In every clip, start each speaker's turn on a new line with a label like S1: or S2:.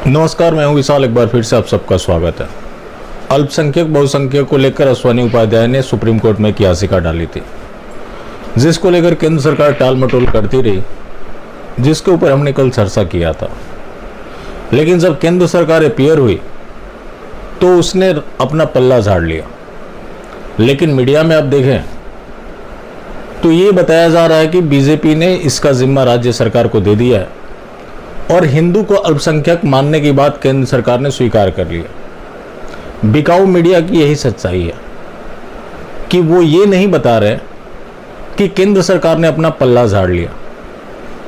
S1: नमस्कार, मैं हूं विशाल। एक बार फिर से आप सबका स्वागत है। अल्पसंख्यक बहुसंख्यक को लेकर अश्वनी उपाध्याय ने सुप्रीम कोर्ट में एक याचिका डाली थी, जिसको लेकर केंद्र सरकार टाल मटोल करती रही, जिसके ऊपर हमने कल चर्चा किया था। लेकिन जब केंद्र सरकार अपीयर हुई तो उसने अपना पल्ला झाड़ लिया। लेकिन मीडिया में आप देखें तो ये बताया जा रहा है कि बीजेपी ने इसका जिम्मा राज्य सरकार को दे दिया है और हिंदू को अल्पसंख्यक मानने की बात केंद्र सरकार ने स्वीकार कर लिया। बिकाऊ मीडिया की यही सच्चाई है कि वो ये नहीं बता रहे कि केंद्र सरकार ने अपना पल्ला झाड़ लिया,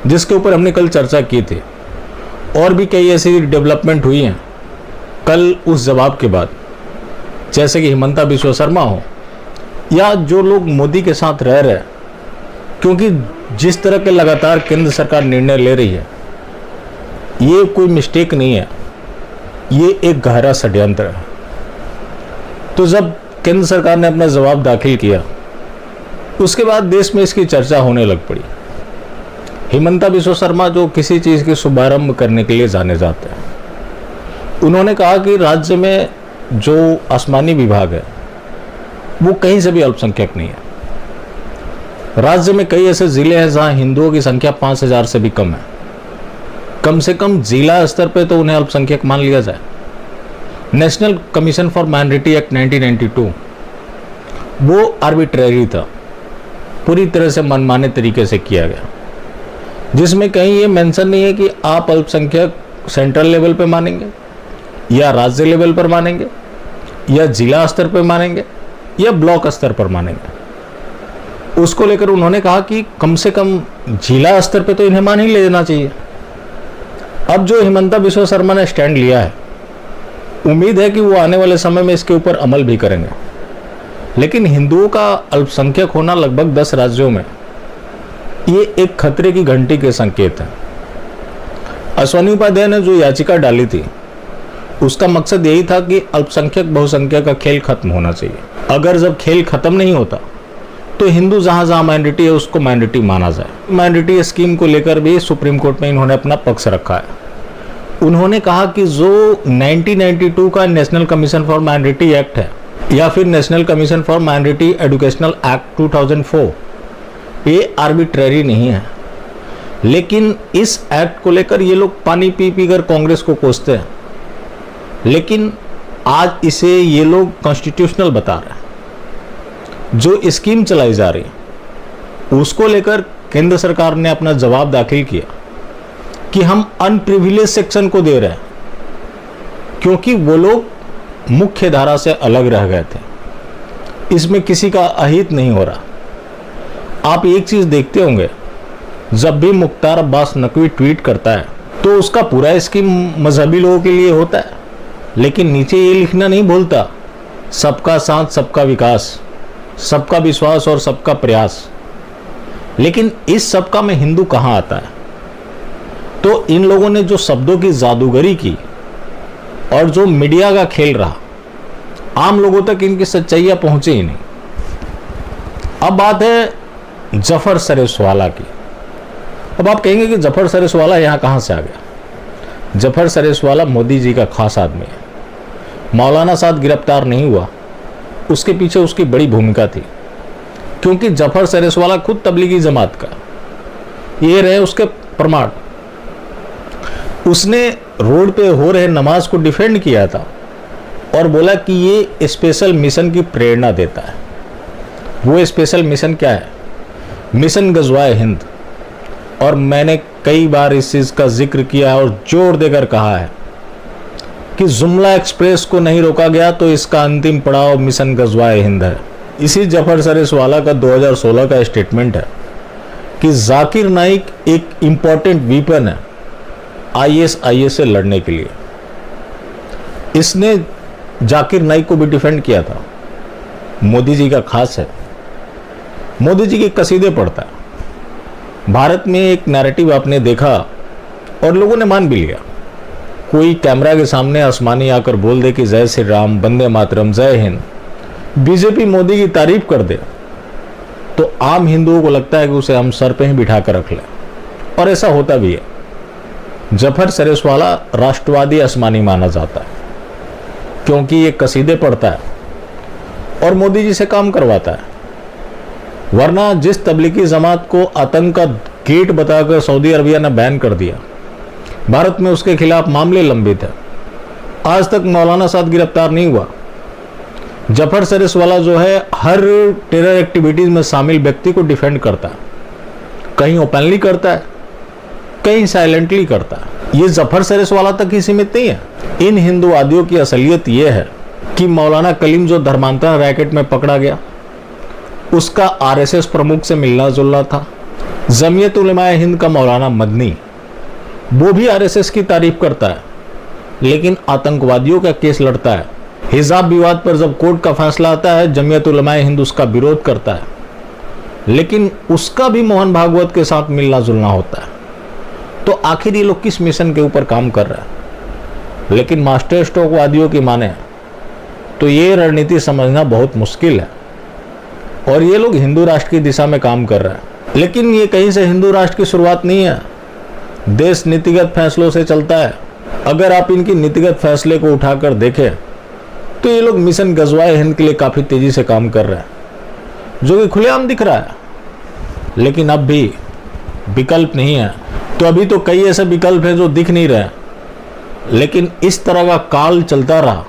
S1: जिसके ऊपर हमने कल चर्चा की थी। और भी कई ऐसी डेवलपमेंट हुई हैं कल उस जवाब के बाद, जैसे कि हिमंता बिस्वा शर्मा हो या जो लोग मोदी के साथ रह रहे हैं, क्योंकि जिस तरह के लगातार केंद्र सरकार निर्णय ले रही है, ये कोई मिस्टेक नहीं है, ये एक गहरा षड्यंत्र है। तो जब केंद्र सरकार ने अपना जवाब दाखिल किया, उसके बाद देश में इसकी चर्चा होने लग पड़ी। हिमंता बिस्वा शर्मा जो किसी चीज़ की शुभारंभ करने के लिए जाने जाते हैं, उन्होंने कहा कि राज्य में जो आसमानी विभाग है वो कहीं से भी अल्पसंख्यक नहीं है। राज्य में कई ऐसे जिले हैं जहां हिंदुओं की संख्या 5000 से भी कम है। कम से कम जिला स्तर पे तो उन्हें अल्पसंख्यक मान लिया जाए। National commission for minority act 1992 वो आर्बिट्रेरी था, पूरी तरह से मनमाने तरीके से किया गया, जिसमें कहीं ये मेंशन नहीं है कि आप अल्पसंख्यक सेंट्रल लेवल पे मानेंगे या राज्य लेवल पर मानेंगे या जिला स्तर पर मानेंगे या ब्लॉक स्तर पर मानेंगे। उसको लेकर उन्होंने कहा कि कम से कम जिला स्तर पे तो इन्हें मान ही लेना चाहिए। अब जो हिमंता बिस्वा शर्मा ने स्टैंड लिया है, उम्मीद है कि वो आने वाले समय में इसके ऊपर अमल भी करेंगे। लेकिन हिंदुओं का अल्पसंख्यक होना लगभग 10 राज्यों में, ये एक खतरे की घंटी के संकेत है। अश्वनी उपाध्याय ने जो याचिका डाली थी, उसका मकसद यही था कि अल्पसंख्यक बहुसंख्यक का खेल खत्म होना चाहिए। अगर जब खेल खत्म नहीं होता तो हिंदू जहां जहां माइनॉरिटी है उसको माइनॉरिटी माना जाए। माइनॉरिटी स्कीम को लेकर भी सुप्रीम कोर्ट में इन्होंने अपना पक्ष रखा है। उन्होंने कहा कि जो 1992 का national commission for minority act है या फिर national commission for minority educational act 2004, ये आर्बिट्रेरी नहीं है। लेकिन इस एक्ट को लेकर ये लोग पानी पी पी कर कांग्रेस को कोसते हैं, लेकिन आज इसे ये लोग कॉन्स्टिट्यूशनल बता रहे हैं। जो स्कीम चलाई जा रही है उसको लेकर केंद्र सरकार ने अपना जवाब दाखिल किया कि हम अनप्रिविलेज सेक्शन को दे रहे हैं, क्योंकि वो लोग मुख्य धारा से अलग रह गए थे। इसमें किसी का अहित नहीं हो रहा। आप एक चीज देखते होंगे, जब भी मुख्तार अब्बास नकवी ट्वीट करता है तो उसका पूरा स्कीम मजहबी लोगों के लिए होता है, लेकिन नीचे ये लिखना नहीं भूलता, सबका साथ सबका विकास, सबका विश्वास और सबका प्रयास। लेकिन इस सबका में हिंदू कहां आता है? तो इन लोगों ने जो शब्दों की जादूगरी की और जो मीडिया का खेल रहा, आम लोगों तक इनकी सच्चाइयां पहुंचे ही नहीं। अब बात है जफर सरेशवाला की। अब आप कहेंगे कि जफर सरेशवाला यहां कहां से आ गया? जफर सरेशवाला मोदी जी का खास आदमी है। मौलाना साहब गिरफ्तार नहीं हुआ, उसके पीछे उसकी बड़ी भूमिका थी, क्योंकि जफर सरेशवाला खुद तबलीगी जमात का, ये रहे उसके प्रमाण। उसने रोड पे हो रहे नमाज को डिफेंड किया था और बोला कि ये स्पेशल मिशन की प्रेरणा देता है। वो स्पेशल मिशन क्या है? मिशन गजवाए हिंद। और मैंने कई बार इस चीज का जिक्र किया और जोर देकर कहा है कि जुमला एक्सप्रेस को नहीं रोका गया तो इसका अंतिम पड़ाव मिशन गजवाए हिंद है। इसी जफर सरेशवाला का 2016 का स्टेटमेंट है कि जाकिर नाइक एक इंपॉर्टेंट वीपन है आईएस से लड़ने के लिए। इसने जाकिर नाइक को भी डिफेंड किया था। मोदी जी का खास है, मोदी जी के कसीदे पढ़ता है। भारत में एक नैरेटिव आपने देखा और लोगों ने मान भी लिया। कोई कैमरा के सामने आसमानी आकर बोल दे कि जय श्री राम, वंदे मातरम, जय हिंद, बीजेपी मोदी की तारीफ कर दे, तो आम हिंदुओं को लगता है कि उसे हम सर पे ही बिठा कर रख लें, और ऐसा होता भी है। जफर सरेसवाला राष्ट्रवादी आसमानी माना जाता है क्योंकि ये कसीदे पढ़ता है और मोदी जी से काम करवाता है, वरना जिस तबलीगी जमात को आतंक का गेट बताकर सऊदी अरबिया ने बैन कर दिया, भारत में उसके खिलाफ मामले लंबित है, आज तक मौलाना साद गिरफ्तार नहीं हुआ। जफर सरेसवाला जो है हर टेरर एक्टिविटीज में शामिल व्यक्ति को डिफेंड करता है, कहीं ओपनली करता है, कहीं साइलेंटली करता है। ये जफर सरेसवाला तक ही सीमित नहीं है। इन हिंदूवादियों की असलियत यह है कि मौलाना कलीम जो धर्मांतरण रैकेट में पकड़ा गया, उसका आरएसएस प्रमुख से मिलना जुलना था। जमीयत उलमाए हिंद का मौलाना मदनी, वो भी आरएसएस की तारीफ करता है, लेकिन आतंकवादियों का केस लड़ता है। हिजाब विवाद पर जब कोर्ट का फैसला आता है, जमीयत उलमाए हिंद उसका विरोध करता है, लेकिन उसका भी मोहन भागवत के साथ मिलना जुलना होता है। तो आखिर ये लोग किस मिशन के ऊपर काम कर रहे हैं? लेकिन मास्टर स्ट्रोकवादियों की माने तो ये रणनीति समझना बहुत मुश्किल है, और ये लोग हिंदू राष्ट्र की दिशा में काम कर रहे हैं। लेकिन ये कहीं से हिंदू राष्ट्र की शुरुआत नहीं है, देश नीतिगत फैसलों से चलता है। अगर आप इनकी नीतिगत फैसले को उठाकर देखें तो ये लोग मिशन गजवाए हिंद के लिए काफ़ी तेज़ी से काम कर रहे हैं, जो कि खुलेआम दिख रहा है। लेकिन अब भी विकल्प नहीं है। तो अभी तो कई ऐसे विकल्प हैं जो दिख नहीं रहे, लेकिन इस तरह का काल चलता रहा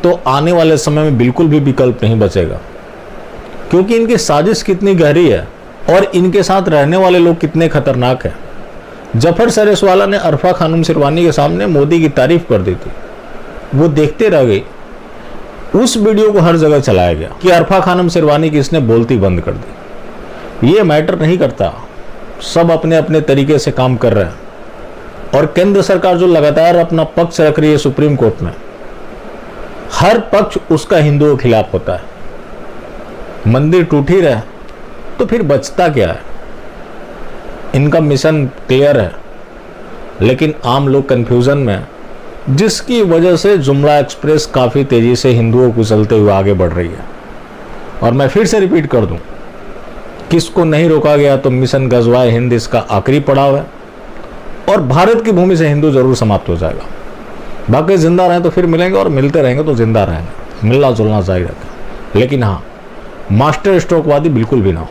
S1: तो आने वाले समय में बिल्कुल भी विकल्प नहीं बचेगा, क्योंकि इनकी साजिश कितनी गहरी है और इनके साथ रहने वाले लोग कितने खतरनाक हैं। जफर सरेसवाला ने अरफा खानम सिरवानी के सामने मोदी की तारीफ कर दी थी, वो देखते रह गई। उस वीडियो को हर जगह चलाया गया कि अरफा खानम सिरवानी की इसने बोलती बंद कर दी। ये मैटर नहीं करता, सब अपने अपने तरीके से काम कर रहे हैं। और केंद्र सरकार जो लगातार अपना पक्ष रख रही है सुप्रीम कोर्ट में, हर पक्ष उसका हिंदुओं के खिलाफ होता है। मंदिर टूट ही रहा तो फिर बचता क्या है? इनका मिशन क्लियर है, लेकिन आम लोग कंफ्यूजन में हैं, जिसकी वजह से जुमला एक्सप्रेस काफ़ी तेज़ी से हिंदुओं को चलते हुए आगे बढ़ रही है। और मैं फिर से रिपीट कर दूं, किसको नहीं रोका गया तो मिशन गजवाए हिंद इसका आखिरी पड़ाव है, और भारत की भूमि से हिंदू जरूर समाप्त हो जाएगा। बाकी जिंदा रहें तो फिर मिलेंगे, और मिलते रहेंगे तो जिंदा रहेंगे, मिलना जुलना जारी रखें। लेकिन हाँ, मास्टर स्ट्रोकवादी बिल्कुल भी ना हो।